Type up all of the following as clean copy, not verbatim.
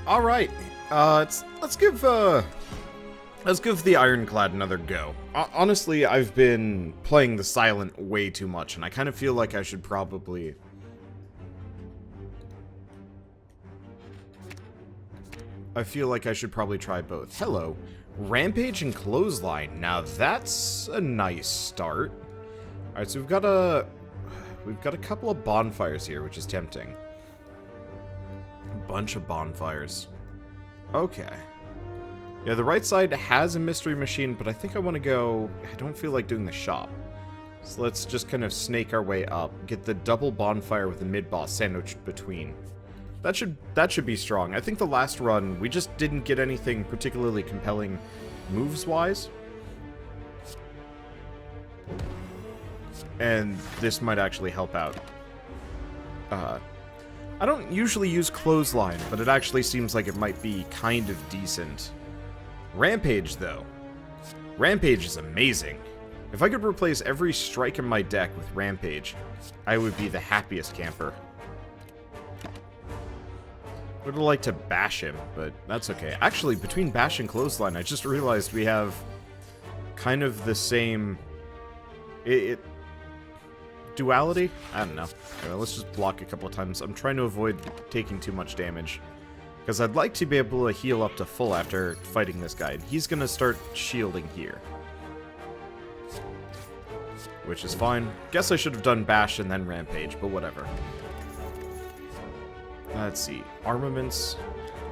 All right. Let's give the Ironclad another go. Honestly, I've been playing the Silent way too much, and I kind of feel like I should probably... try both. Hello. Rampage and Clothesline. Now that's a nice start. Alright, so we've got a couple of bonfires here, which is tempting. A bunch of bonfires. Okay. Yeah, the right side has a mystery machine, but I think I want to go... I don't feel like doing the shop. So let's just kind of snake our way up. Get the double bonfire with the mid-boss sandwiched between. That should be strong. I think the last run, we just didn't get anything particularly compelling moves-wise. And this might actually help out. I don't usually use Clothesline, but it actually seems like it might be kind of decent. Rampage, though. Rampage is amazing. If I could replace every strike in my deck with Rampage, I would be the happiest camper. Would have liked to bash him, but that's okay. Actually, between bash and Clothesline, I just realized we have kind of the same... duality? I don't know. Okay, let's just block a couple of times. I'm trying to avoid taking too much damage. Because I'd like to be able to heal up to full after fighting this guy. He's going to start shielding here. Which is fine. Guess I should have done bash and then Rampage, but whatever. Let's see. Armaments.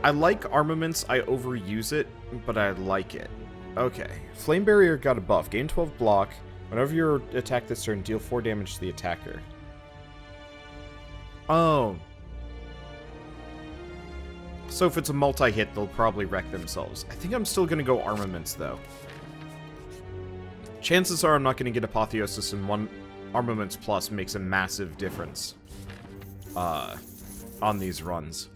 I like armaments. I overuse it, but I like it. Okay. Flame Barrier got a buff. Gain 12 block. Whenever you attack this turn, deal 4 damage to the attacker. Oh. So if it's a multi-hit, they'll probably wreck themselves. I think I'm still going to go armaments, though. Chances are I'm not going to get Apotheosis, and one Armaments Plus makes a massive difference on these runs.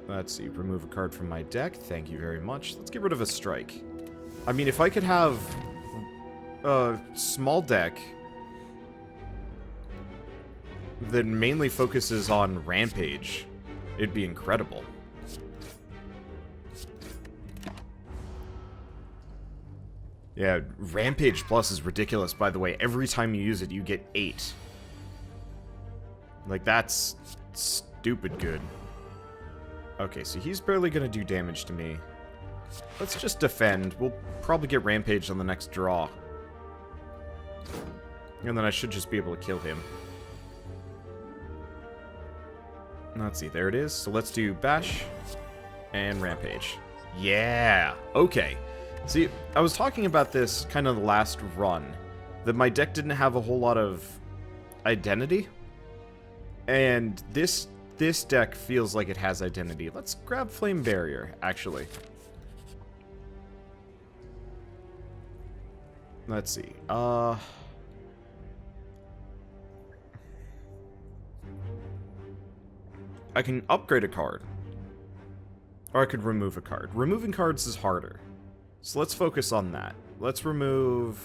Let's see. Remove a card from my deck. Thank you very much. Let's get rid of a strike. I mean, if I could have a small deck that mainly focuses on Rampage, it'd be incredible. Yeah, Rampage Plus is ridiculous, by the way. Every time you use it, you get 8. Like, that's stupid good. Okay, so he's barely gonna do damage to me. Let's just defend. We'll probably get Rampage on the next draw. And then I should just be able to kill him. Let's see, there it is. So let's do Bash and Rampage. Yeah! Okay. See, I was talking about this kind of the last run, that my deck didn't have a whole lot of identity. And this deck feels like it has identity. Let's grab Flame Barrier, actually. Let's see. I can upgrade a card. Or I could remove a card. Removing cards is harder. So let's focus on that. Let's remove...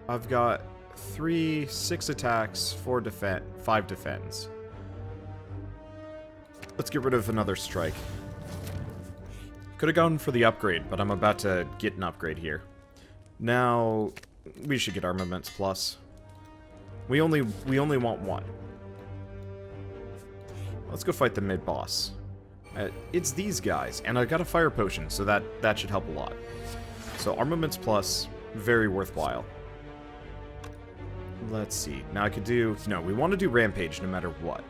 I've got 6 attacks, 5 defense. Let's get rid of another strike. Could have gone for the upgrade, but I'm about to get an upgrade here. Now, we should get Armaments Plus. We only want 1. Let's go fight the mid-boss. It's these guys, and I got a Fire Potion, so that should help a lot. So Armaments Plus, very worthwhile. Let's see. Now I could do... No, we want to do Rampage no matter what.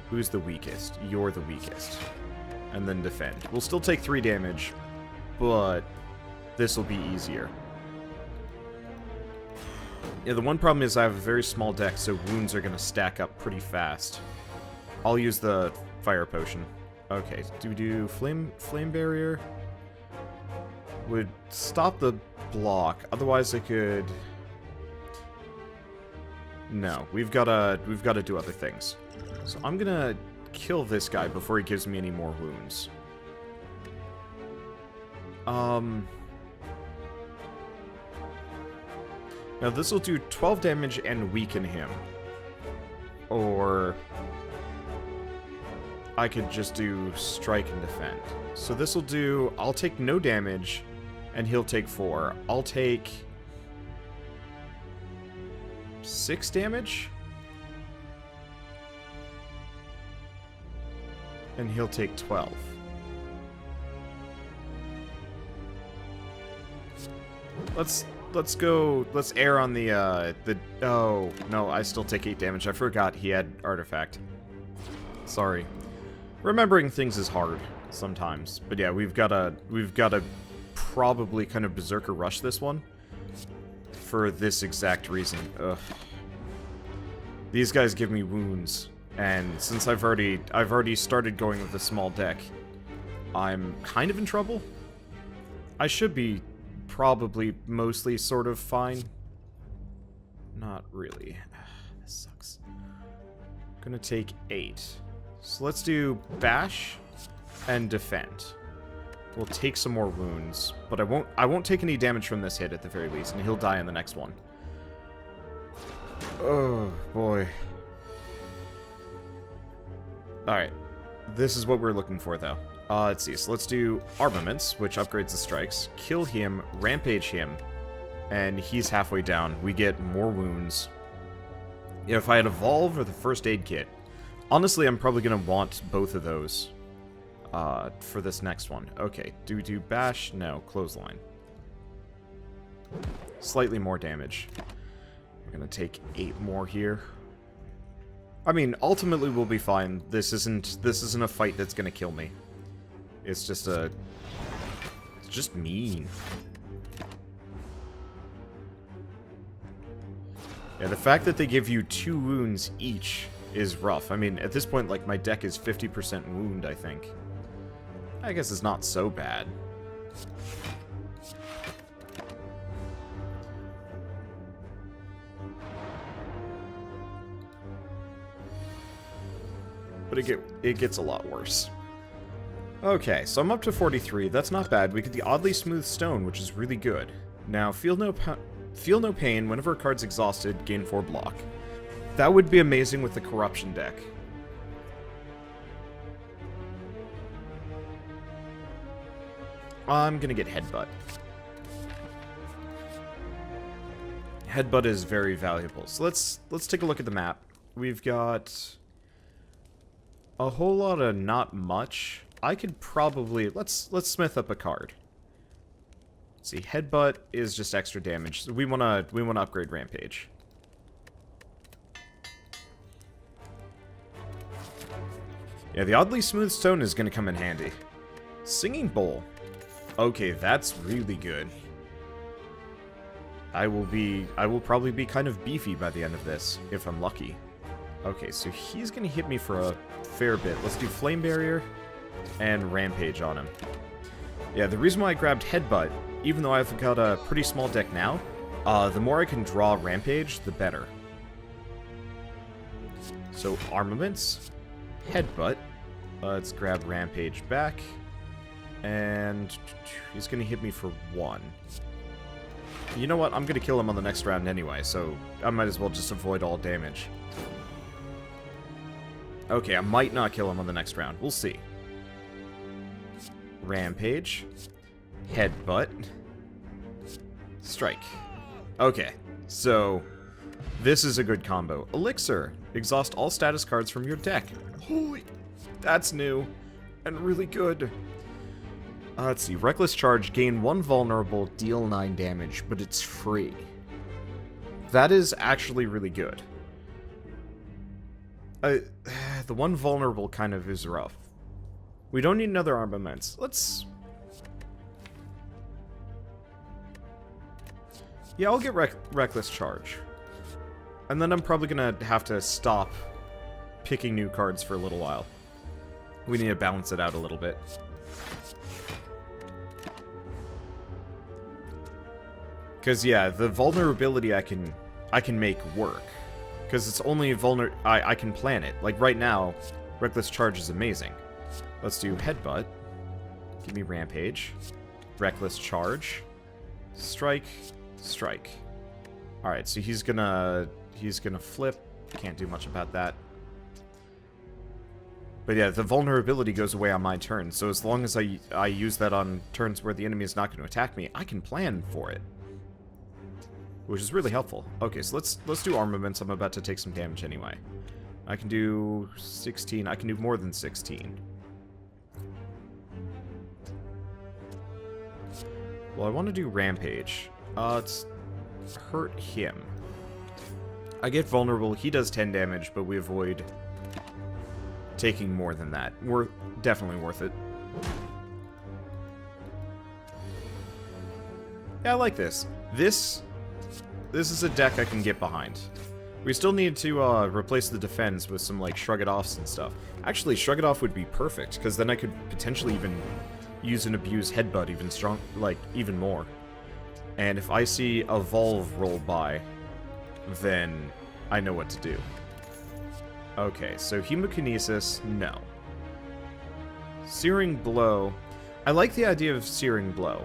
Who's the weakest? You're the weakest. And then defend. We'll still take 3 damage, but this will be easier. Yeah, the one problem is I have a very small deck, so wounds are going to stack up pretty fast. I'll use the Fire Potion. Okay, do we do Flame Barrier? Would stop the block. Otherwise I could... No, we've gotta do other things. So I'm gonna kill this guy before he gives me any more wounds. Now this will do 12 damage and weaken him. Or I could just do strike and defend. So this will do, I'll take no damage, and he'll take 4. I'll take 6 damage, and he'll take 12. Let's go, let's err on the, oh, no, I still take 8 damage. I forgot he had artifact. Sorry. Remembering things is hard sometimes. But yeah, we've gotta probably kind of berserker rush this one for this exact reason. Ugh. These guys give me wounds, and since I've already started going with a small deck, I'm kind of in trouble. I should be probably mostly sort of fine. Not really. This sucks. Gonna take 8. So let's do bash and defend. We'll take some more wounds, but I won't take any damage from this hit at the very least, and he'll die in the next one. Oh boy. Alright. This is what we're looking for though. Let's see. So let's do armaments, which upgrades the strikes. Kill him, rampage him, and he's halfway down. We get more wounds. If I had evolve or the first aid kit, honestly, I'm probably gonna want both of those for this next one. Okay, do we do bash? No, clothesline. Slightly more damage. We're gonna take 8 more here. I mean, ultimately we'll be fine. This isn't a fight that's gonna kill me. It's just it's just mean. Yeah, the fact that they give you 2 wounds each is rough. I mean, at this point, like, my deck is 50% wound, I think. I guess it's not so bad. But it gets a lot worse. Okay, so I'm up to 43. That's not bad. We get the oddly smooth stone, which is really good. Now, feel no pain. Whenever a card's exhausted, gain 4 block. That would be amazing with the corruption deck. I'm gonna get headbutt. Headbutt is very valuable. So let's take a look at the map. We've got a whole lot of not much. I could probably let's smith up a card. Let's see, headbutt is just extra damage. So we wanna upgrade Rampage. Yeah, the oddly smooth stone is gonna come in handy. Singing bowl. Okay, that's really good. I will probably be kind of beefy by the end of this, if I'm lucky. Okay, so he's gonna hit me for a fair bit. Let's do Flame Barrier and Rampage on him. Yeah, the reason why I grabbed Headbutt, even though I've got a pretty small deck now, the more I can draw Rampage, the better. So, Armaments, Headbutt. Let's grab Rampage back. And he's gonna hit me for 1. You know what? I'm gonna kill him on the next round anyway, so I might as well just avoid all damage. Okay, I might not kill him on the next round. We'll see. Rampage. Headbutt. Strike. Okay, so this is a good combo. Elixir. Exhaust all status cards from your deck. Holy, that's new and really good. Let's see. Reckless Charge. Gain 1 vulnerable, deal 9 damage, but it's free. That is actually really good. The 1 vulnerable kind of is rough. We don't need another armaments. Let's... Yeah, I'll get Reckless Charge. And then I'm probably gonna have to stop picking new cards for a little while. We need to balance it out a little bit. Because, yeah, the vulnerability I can make work. Because it's only I can plan it. Like, right now, Reckless Charge is amazing. Let's do Headbutt. Give me Rampage. Reckless Charge. Strike. Strike. Alright, so he's gonna flip Can't do much about that. But yeah, the vulnerability goes away on my turn, so as long as I use that on turns where the enemy is not going to attack me, I can plan for it. Which is really helpful. Okay, so let's do armaments. I'm about to take some damage anyway. I can do 16. I can do more than 16. Well, I want to do Rampage. Let's hurt him. I get vulnerable. He does 10 damage, but we avoid taking more than that. We're definitely worth it. Yeah, I like this. This is a deck I can get behind. We still need to replace the defense with some like Shrug It Offs and stuff. Actually, Shrug It Off would be perfect, because then I could potentially even use and abuse Headbutt even more. And if I see a Volve roll by, then I know what to do. Okay, so Hemokinesis, no. Searing Blow. I like the idea of Searing Blow.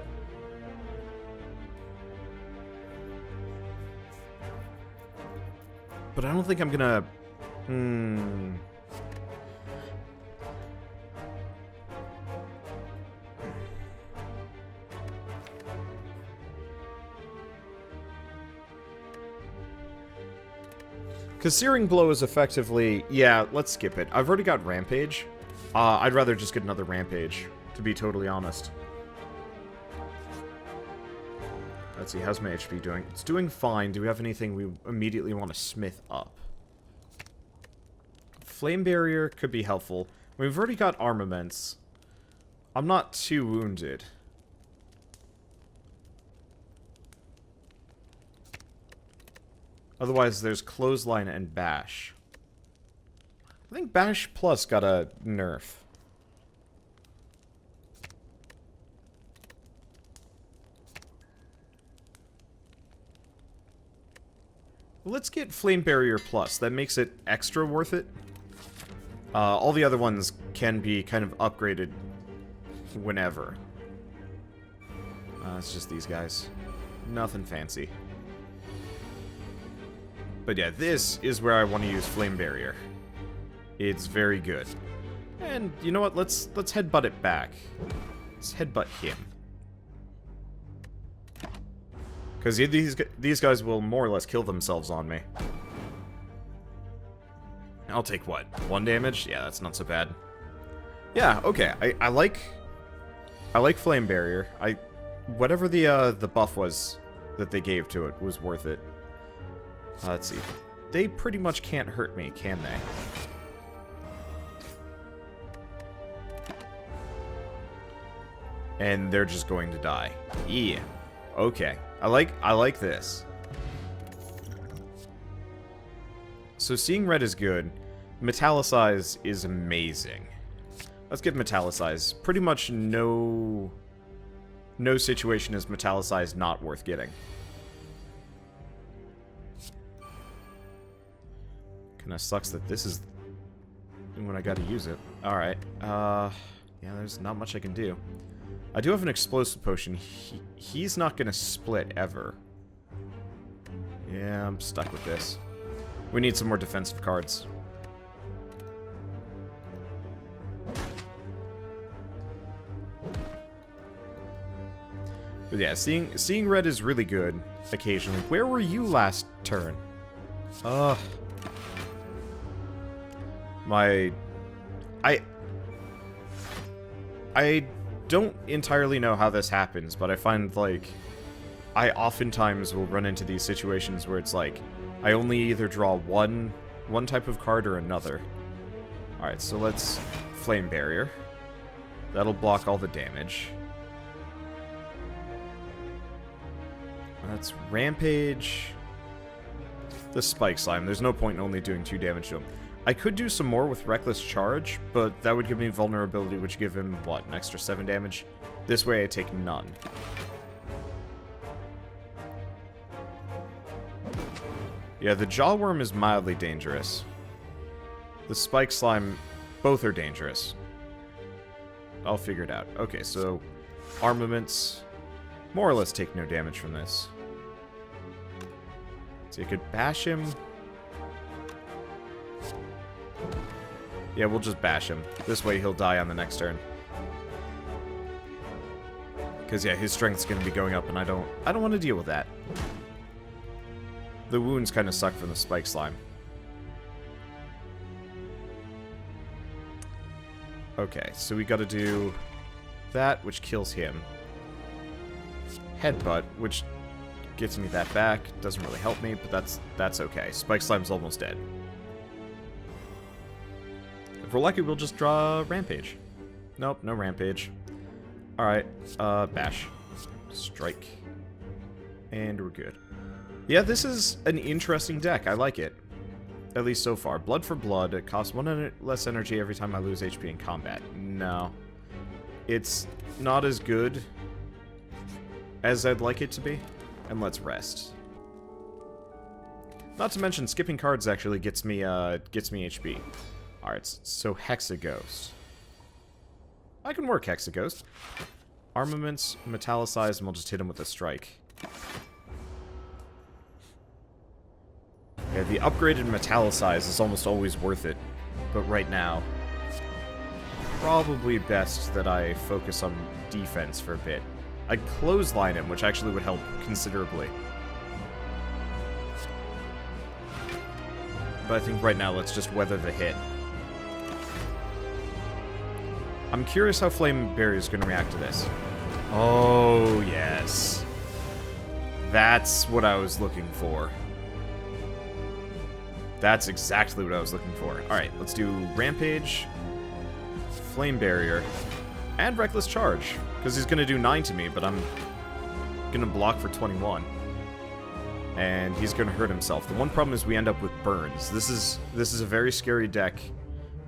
But I don't think I'm gonna... Because Searing Blow is effectively... Yeah, let's skip it. I've already got Rampage. I'd rather just get another Rampage, to be totally honest. Let's see, how's my HP doing? It's doing fine. Do we have anything we immediately want to smith up? Flame Barrier could be helpful. We've already got armaments. I'm not too wounded. Otherwise, there's Clothesline and Bash. I think Bash Plus got a nerf. Let's get Flame Barrier Plus. That makes it extra worth it. All the other ones can be kind of upgraded whenever. It's just these guys. Nothing fancy. But yeah, this is where I want to use Flame Barrier. It's very good. And you know what? Let's headbutt it back. Let's headbutt him. Because these guys will more or less kill themselves on me. I'll take what? 1 damage? Yeah, that's not so bad. Yeah, okay. I like Flame Barrier. Whatever the buff was that they gave to it was worth it. Let's see. They pretty much can't hurt me, can they? And they're just going to die. Yeah. Okay. I like this. So seeing red is good. Metallicize is amazing. Let's get Metallicize. Pretty much no situation is Metallicize not worth getting. Kinda sucks that this is when I gotta use it. Alright. Yeah, there's not much I can do. I do have an explosive potion. He's not gonna split ever. Yeah, I'm stuck with this. We need some more defensive cards. But yeah, seeing red is really good occasionally. Where were you last turn? Ugh. I don't entirely know how this happens, but I find, like, I oftentimes will run into these situations where it's like, I only either draw one type of card or another. Alright, so let's Flame Barrier. That'll block all the damage. That's Rampage. The Spike Slime. There's no point in only doing 2 damage to him. I could do some more with Reckless Charge, but that would give me vulnerability, which give him, what, an extra 7 damage? This way I take none. Yeah, the Jawworm is mildly dangerous. The Spike Slime, both are dangerous. I'll figure it out. Okay, so armaments more or less take no damage from this. So you could bash him. Yeah, we'll just bash him. This way he'll die on the next turn. Because, yeah, his strength's going to be going up, and I don't want to deal with that. The wounds kind of suck from the spike slime. Okay, so we got to do that, which kills him. Headbutt, which gives me that back. Doesn't really help me, but that's okay. Spike slime's almost dead. If we're lucky, we'll just draw Rampage. Nope, no Rampage. Alright, bash. Strike. And we're good. Yeah, this is an interesting deck. I like it. At least so far. Blood for blood. It costs 1 less energy every time I lose HP in combat. No. It's not as good as I'd like it to be. And let's rest. Not to mention, skipping cards actually gets me HP. Alright, so Hexaghost. I can work Hexaghost. Armaments, metallicize, and we'll just hit him with a strike. Yeah, the upgraded metallicize is almost always worth it. But right now, probably best that I focus on defense for a bit. I'd clothesline him, which actually would help considerably. But I think right now, let's just weather the hit. I'm curious how Flame Barrier is going to react to this. Oh, yes. That's what I was looking for. That's exactly what I was looking for. Alright, let's do Rampage, Flame Barrier, and Reckless Charge. Because he's going to do 9 to me, but I'm going to block for 21. And he's going to hurt himself. The one problem is we end up with burns. This is a very scary deck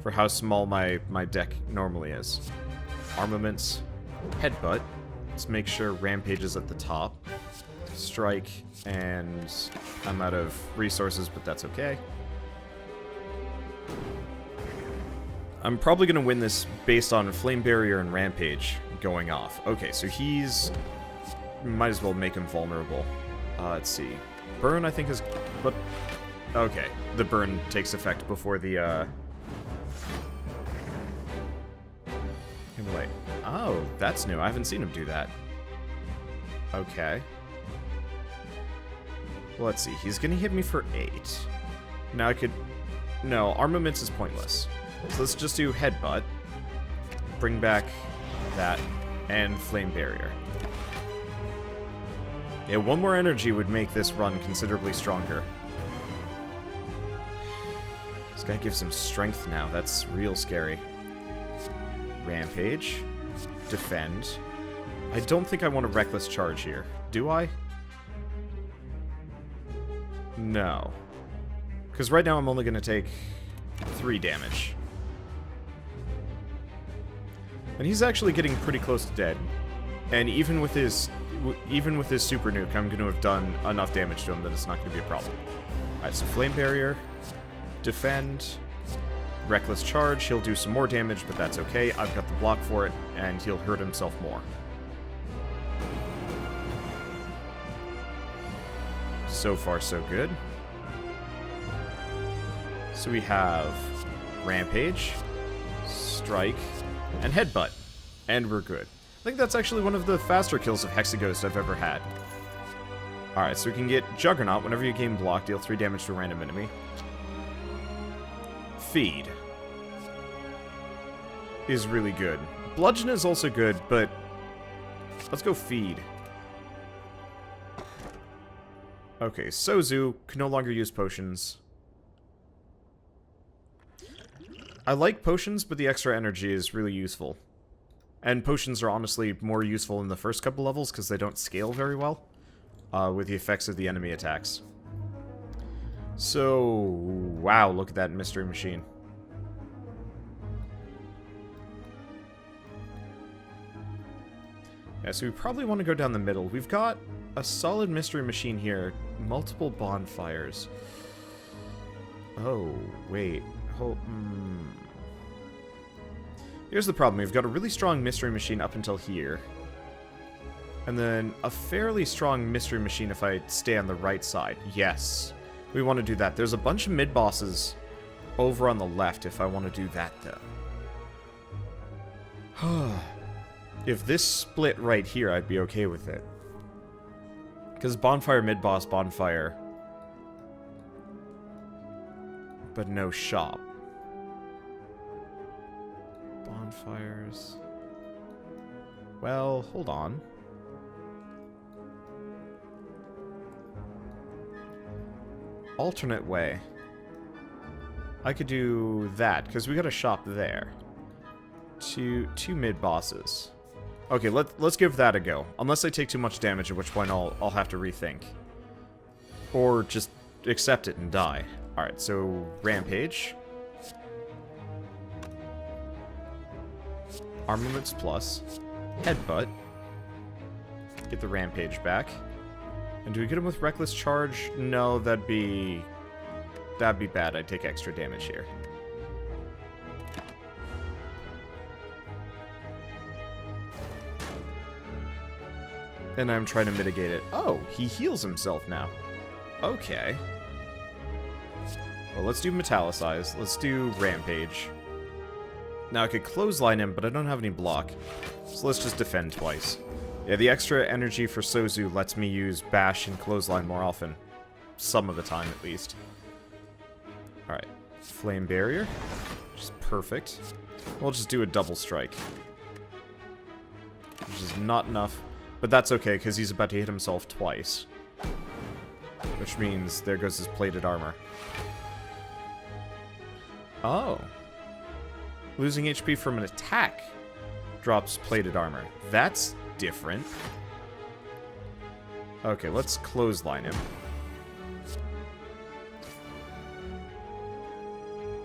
for how small my deck normally is. Armaments, Headbutt. Let's make sure Rampage is at the top. Strike, and I'm out of resources, but that's okay. I'm probably going to win this based on Flame Barrier and Rampage going off. Okay, so he's... might as well make him vulnerable. Let's see. Burn, I think, is... but... okay, the burn takes effect before the, Wait. Oh, that's new. I haven't seen him do that. Okay. Well, let's see. He's gonna hit me for 8. Now I could... no, Armaments is pointless. So let's just do Headbutt. Bring back that. And Flame Barrier. Yeah, 1 more energy would make this run considerably stronger. This guy gives him strength now. That's real scary. Rampage. Defend. I don't think I want a Reckless Charge here. Do I? No. Because right now I'm only going to take 3 damage. And he's actually getting pretty close to dead. And even with his super nuke, I'm going to have done enough damage to him that it's not going to be a problem. Alright, so Flame Barrier. Defend. Reckless Charge, he'll do some more damage, but that's okay. I've got the block for it, and he'll hurt himself more. So far, so good. So we have Rampage, Strike, and Headbutt. And we're good. I think that's actually one of the faster kills of Hexaghost I've ever had. Alright, so we can get Juggernaut. Whenever you gain block, deal 3 damage to a random enemy. Feed is really good. Bludgeon is also good, but let's go Feed. Okay, Sozu can no longer use potions. I like potions, but the extra energy is really useful. And potions are honestly more useful in the first couple levels because they don't scale very well with the effects of the enemy attacks. So, wow, look at that mystery machine. Yeah, so we probably want to go down the middle. We've got a solid mystery machine here. Multiple bonfires. Oh, wait. Here's the problem. We've got a really strong mystery machine up until here. And then a fairly strong mystery machine if I stay on the right side. Yes. We want to do that. There's a bunch of mid-bosses over on the left if I want to do that, though. If this split right here, I'd be okay with it. Because bonfire, mid-boss, bonfire. But no shop. Bonfires. Well, hold on. Alternate way. I could do that, because we got a shop there. Two mid-bosses. Okay, let's give that a go. Unless I take too much damage, at which point I'll have to rethink. Or just accept it and die. Alright, so Rampage. Armaments plus. Headbutt. Get the Rampage back. And do we get him with Reckless Charge? No, that'd be bad. I'd take extra damage here. And I'm trying to mitigate it. Oh, he heals himself now. Okay. Well, let's do Metallicize. Let's do Rampage. Now, I could clothesline him, but I don't have any block. So let's just defend twice. Yeah, the extra energy for Sozu lets me use Bash and Clothesline more often. Some of the time, at least. Alright. Flame Barrier. Which is perfect. We'll just do a double strike. Which is not enough. But that's okay, because he's about to hit himself twice. Which means there goes his plated armor. Oh. Losing HP from an attack drops plated armor. That's different. Okay, let's clothesline him.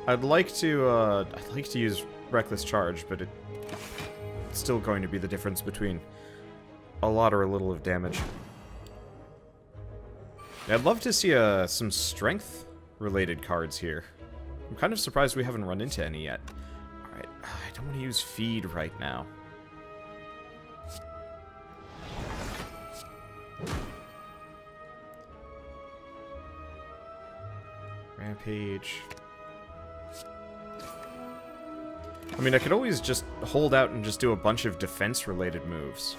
I'd like to use Reckless Charge, but it's still going to be the difference between a lot or a little of damage. I'd love to see some strength-related cards here. I'm kind of surprised we haven't run into any yet. Alright, I don't want to use Feed right now. Rampage. I mean, I could always just hold out and just do a bunch of defense-related moves.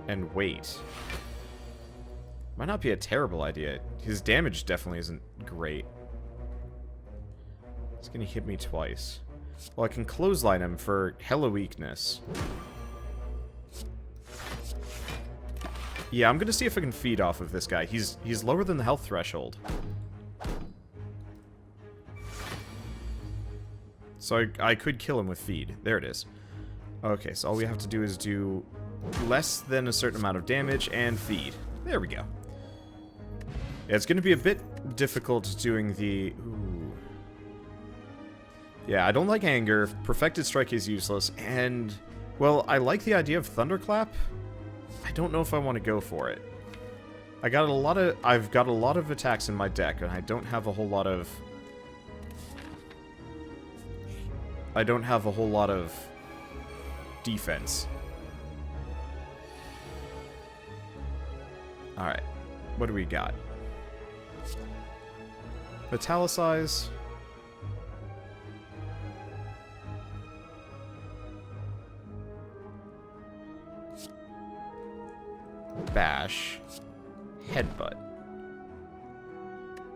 And wait. Might not be a terrible idea. His damage definitely isn't great. He's gonna hit me twice. Well, I can clothesline him for hella weakness. Yeah, I'm gonna see if I can feed off of this guy. He's lower than the health threshold. So I could kill him with feed. There it is. Okay, so all we have to do is do less than a certain amount of damage and feed. There we go. Yeah, it's going to be a bit difficult doing the... Ooh. Yeah, I don't like Anger. Perfected Strike is useless. And, well, I like the idea of Thunderclap. I don't know if I want to go for it. I've got a lot of attacks in my deck, and I don't have a whole lot of... defense. Alright. What do we got? Metallicize. Bash. Headbutt.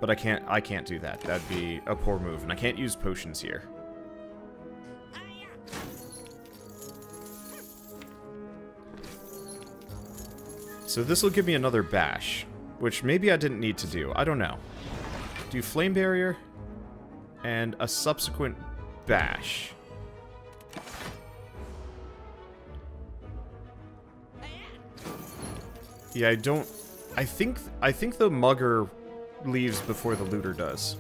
But I can't do that. That'd be a poor move, and I can't use potions here. So this will give me another bash, which maybe I didn't need to do. I don't know. Do Flame Barrier and a subsequent bash. Yeah, I think the Mugger leaves before the Looter does.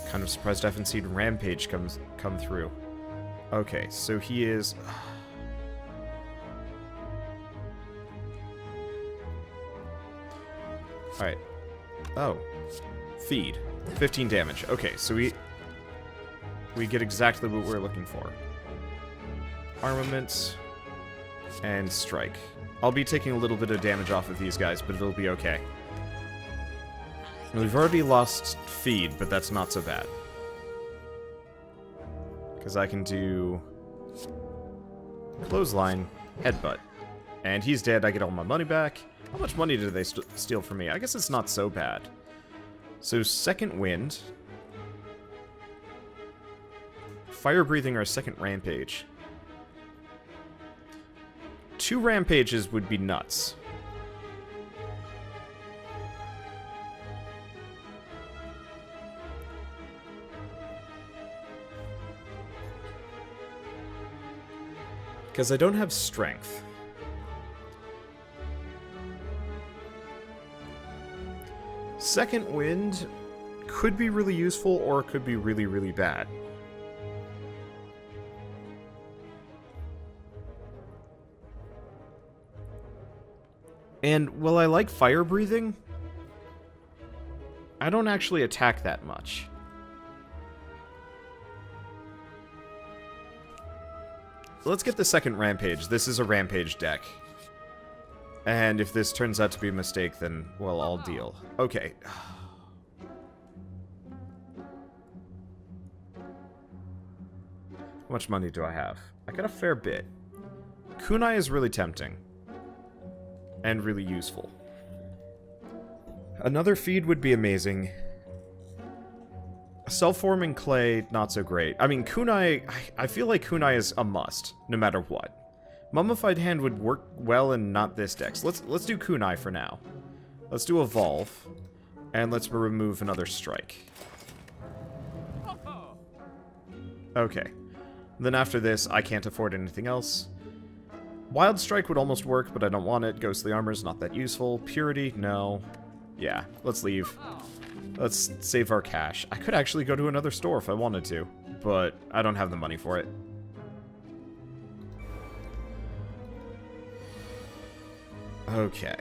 Kind of surprised I haven't seen Rampage come through. Okay, so he is... Alright. Oh. Feed. 15 damage. Okay, so we get exactly what we're looking for. Armaments. And strike. I'll be taking a little bit of damage off of these guys, but it'll be okay. We've already lost feed, but that's not so bad. Because I can do clothesline, headbutt. And he's dead, I get all my money back. How much money did they steal from me? I guess it's not so bad. So second wind. Fire breathing or second rampage. 2 rampages would be nuts. Because I don't have strength. Second wind could be really useful, or it could be really, really bad. And while I like fire breathing, I don't actually attack that much. Let's get the second rampage. This is a rampage deck. And if this turns out to be a mistake, then, well, I'll deal. Okay. How much money do I have? I got a fair bit. Kunai is really tempting. And really useful. Another feed would be amazing. Self-forming clay, not so great. I mean, kunai, I feel like kunai is a must, no matter what. Mummified Hand would work well in not this deck. So let's do kunai for now. Let's do evolve. And let's remove another strike. Okay. Then after this, I can't afford anything else. Wild Strike would almost work, but I don't want it. Ghostly Armor's not that useful. Purity, no. Yeah, let's leave. Let's save our cash. I could actually go to another store if I wanted to, but I don't have the money for it. Okay.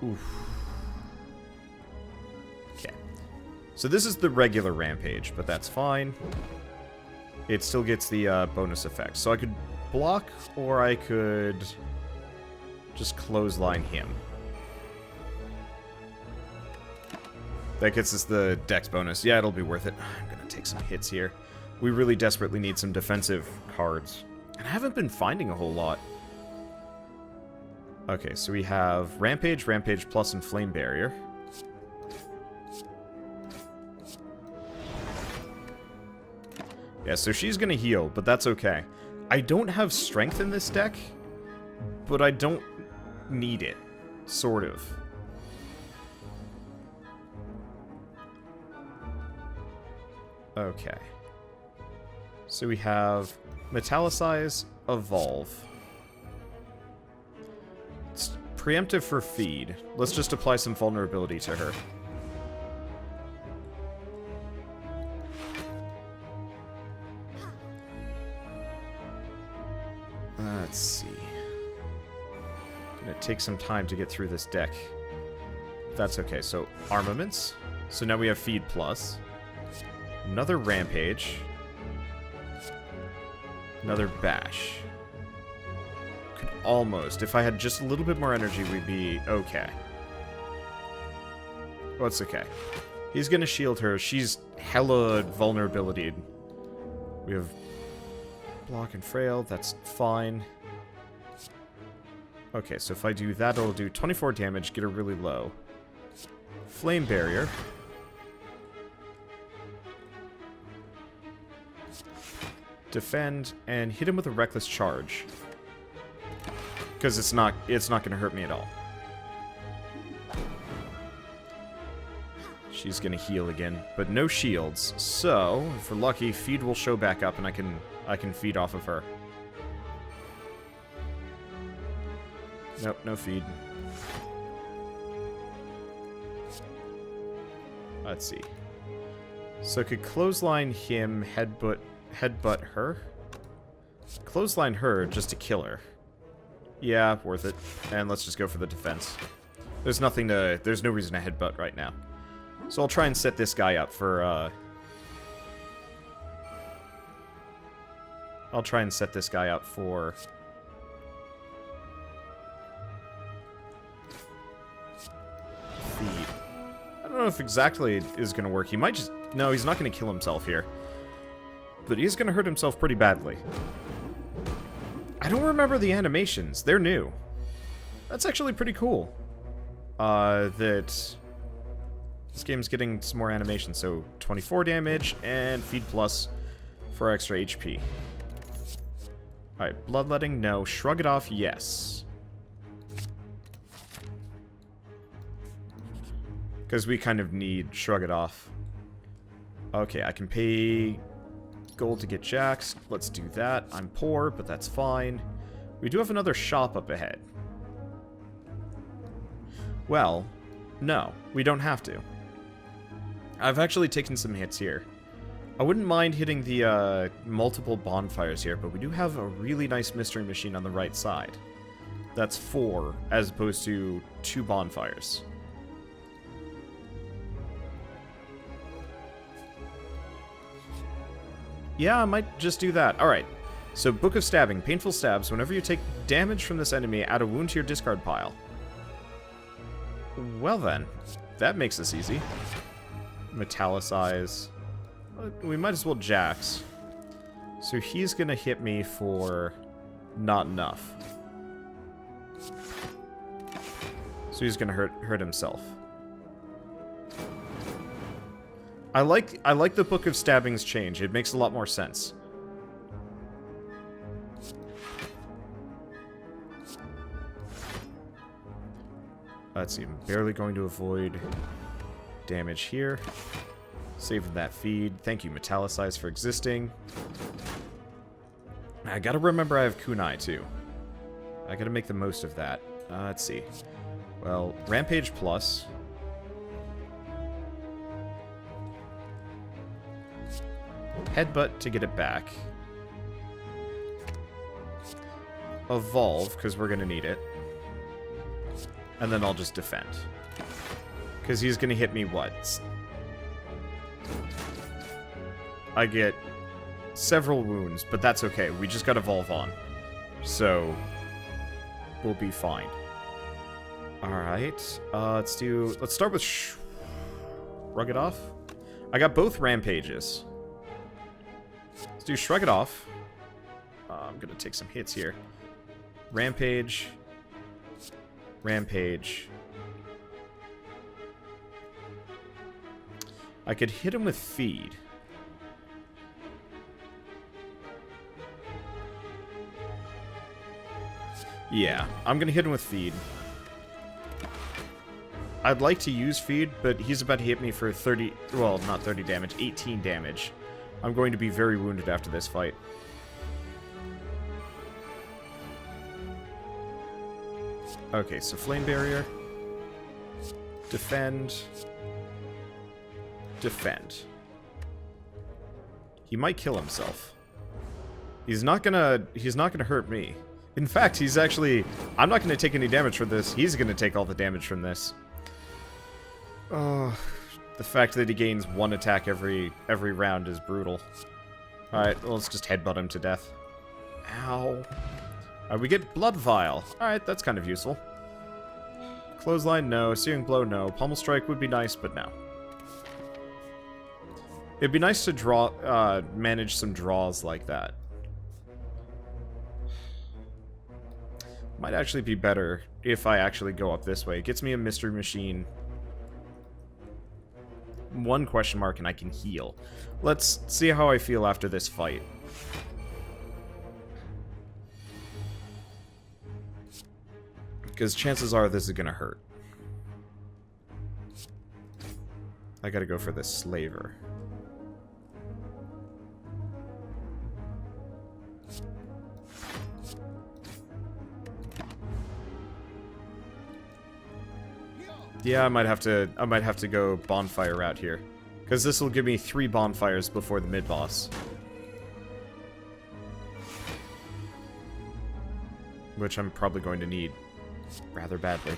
Oof. Okay. So this is the regular Rampage, but that's fine. It still gets the bonus effect. So I could block, or I could just clothesline him. That gets us the dex bonus. Yeah, it'll be worth it. I'm gonna take some hits here. We really desperately need some defensive cards. And I haven't been finding a whole lot. Okay, so we have Rampage, Rampage Plus, and Flame Barrier. Yeah, so she's gonna heal, but that's okay. I don't have strength in this deck, but I don't need it. Sort of. Okay. So we have Metallicize, Evolve. It's preemptive for feed. Let's just apply some vulnerability to her. Let's see. Gonna take some time to get through this deck. That's okay. So, armaments. So now we have feed plus. Another Rampage. Another Bash. Could almost. If I had just a little bit more energy, we'd be okay. Well, it's okay. He's gonna shield her. She's hella vulnerability. We have block and frail. That's fine. Okay, so if I do that, it'll do 24 damage, get her really low. Flame Barrier. Defend, and hit him with a Reckless Charge. Because it's not going to hurt me at all. She's going to heal again, but no shields. So, if we're lucky, feed will show back up, and I can feed off of her. Nope, no feed. Let's see. So I could clothesline him, headbutt her. Clothesline her just to kill her. Yeah, worth it. And let's just go for the defense. There's no reason to headbutt right now. So I'll try and set this guy up for, I'll try and set this guy up for feed. I don't know if exactly is going to work. He might just... No, he's not going to kill himself here. But he's going to hurt himself pretty badly. I don't remember the animations. They're new. That's actually pretty cool. That this game's getting some more animation. So 24 damage and feed plus for extra HP. Alright, bloodletting, no. Shrug it off, yes. Because we kind of need shrug it off. Okay, I can pay gold to get jacks. Let's do that. I'm poor, but that's fine. We do have another shop up ahead. Well, no, we don't have to. I've actually taken some hits here. I wouldn't mind hitting the multiple bonfires here, but we do have a really nice mystery machine on the right side. That's 4, as opposed to 2 bonfires. Yeah, I might just do that. Alright, so Book of Stabbing. Painful stabs. Whenever you take damage from this enemy, add a wound to your discard pile. Well then, that makes this easy. Metallicize. We might as well Jax. So he's gonna hit me for not enough. So he's gonna hurt himself. I like the Book of Stabbing's change. It makes a lot more sense. Let's see. I'm barely going to avoid damage here. Saving that feed. Thank you, Metallicize, for existing. I gotta remember I have Kunai, too. I gotta make the most of that. Let's see. Well, Rampage plus. Headbutt to get it back. Evolve, because we're going to need it. And then I'll just defend. Because he's going to hit me, what? I get several wounds, but that's okay. We just got to evolve on. So, we'll be fine. Alright. Let's start with Shrug It Off. I got both Rampages. Let's do Shrug It Off. I'm going to take some hits here. Rampage. Rampage. I could hit him with Feed. Yeah, I'm going to hit him with Feed. I'd like to use Feed, but he's about to hit me for 30... Well, not 30 damage, 18 damage. I'm going to be very wounded after this fight. Okay, so Flame Barrier. Defend. Defend. He might kill himself. He's not gonna hurt me. In fact, he's actually... I'm not gonna take any damage from this. He's gonna take all the damage from this. Oh... The fact that he gains 1 attack every round is brutal. Alright, well, let's just headbutt him to death. Ow. Alright, we get Blood Vial. Alright, that's kind of useful. Clothesline, no. Searing Blow, no. Pommel Strike would be nice, but no. It'd be nice to manage some draws like that. Might actually be better if I actually go up this way. It gets me a Mystery Machine. 1 question mark and I can heal. Let's see how I feel after this fight. Because chances are this is gonna hurt. I gotta go for this Slaver. Yeah, I might have to go bonfire route here. Because this will give me 3 bonfires before the mid-boss. Which I'm probably going to need rather badly.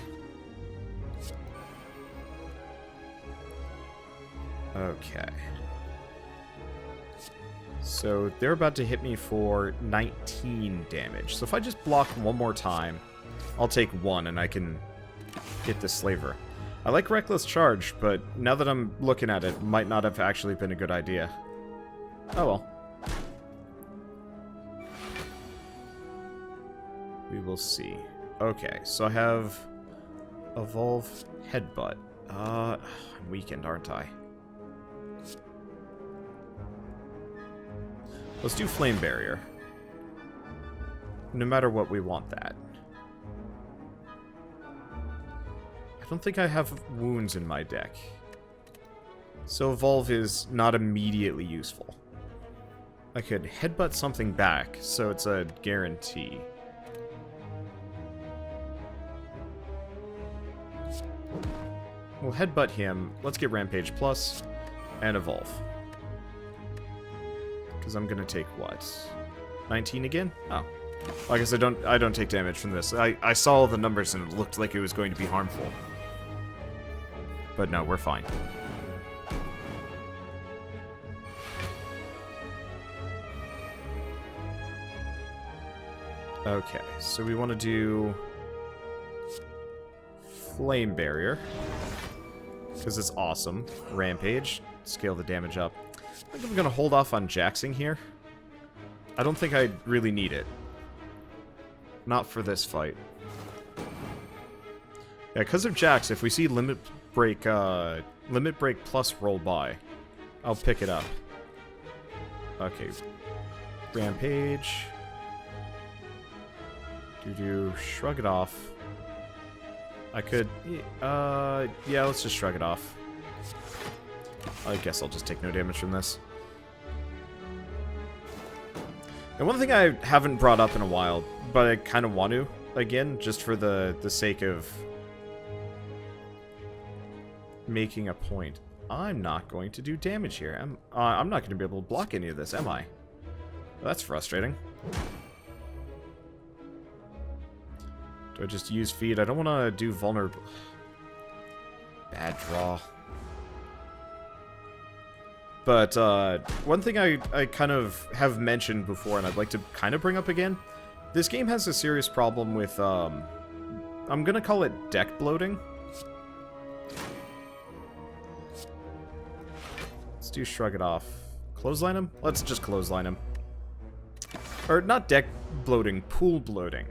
Okay. So they're about to hit me for 19 damage. So if I just block 1 more time, I'll take 1 and I can get this Slaver. I like Reckless Charge, but now that I'm looking at it, might not have actually been a good idea. Oh well. We will see. Okay, so I have Evolve Headbutt. I'm weakened, aren't I? Let's do Flame Barrier. No matter what, we want that. I don't think I have wounds in my deck. So Evolve is not immediately useful. I could Headbutt something back, so it's a guarantee. We'll Headbutt him. Let's get Rampage Plus and Evolve. Because I'm gonna take what? 19 again? Oh. I guess I don't take damage from this. I saw all the numbers and it looked like it was going to be harmful. But no, we're fine. Okay, so we want to do Flame Barrier. Because it's awesome. Rampage. Scale the damage up. I think I'm going to hold off on Jaxing here. I don't think I really need it. Not for this fight. Yeah, because of Jax, if we see Limit Break Plus roll by, I'll pick it up. Okay. Rampage. Shrug it off. I could... yeah, let's just shrug it off. I guess I'll just take no damage from this. And one thing I haven't brought up in a while, but I kind of want to, again, just for the sake of making a point. I'm not going to do damage here. I'm not going to be able to block any of this, am I? Well, that's frustrating. Do I just use feed? I don't want to do vulnerable. Bad draw. But one thing I kind of have mentioned before, and I'd like to kind of bring up again, this game has a serious problem with, I'm going to call it deck bloating. Let's do Shrug It Off. Clothesline him? Let's just clothesline him. Or not deck bloating, pool bloating.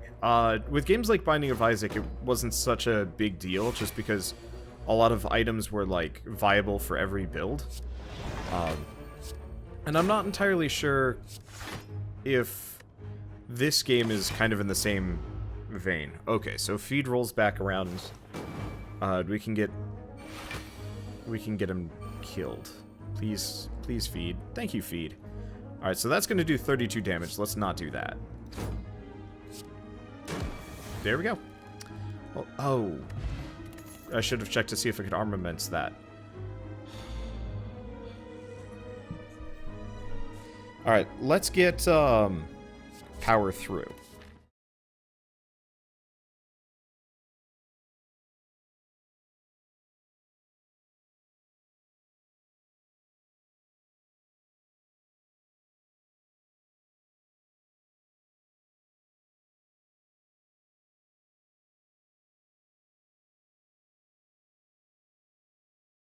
With games like Binding of Isaac, it wasn't such a big deal, just because a lot of items were, like, viable for every build. And I'm not entirely sure if this game is kind of in the same vein. Okay, so feed rolls back around. We can get him killed. Please feed. Thank you, feed. Alright, so that's going to do 32 damage. Let's not do that. There we go. Oh. I should have checked to see if I could armaments that. Alright, let's get power through.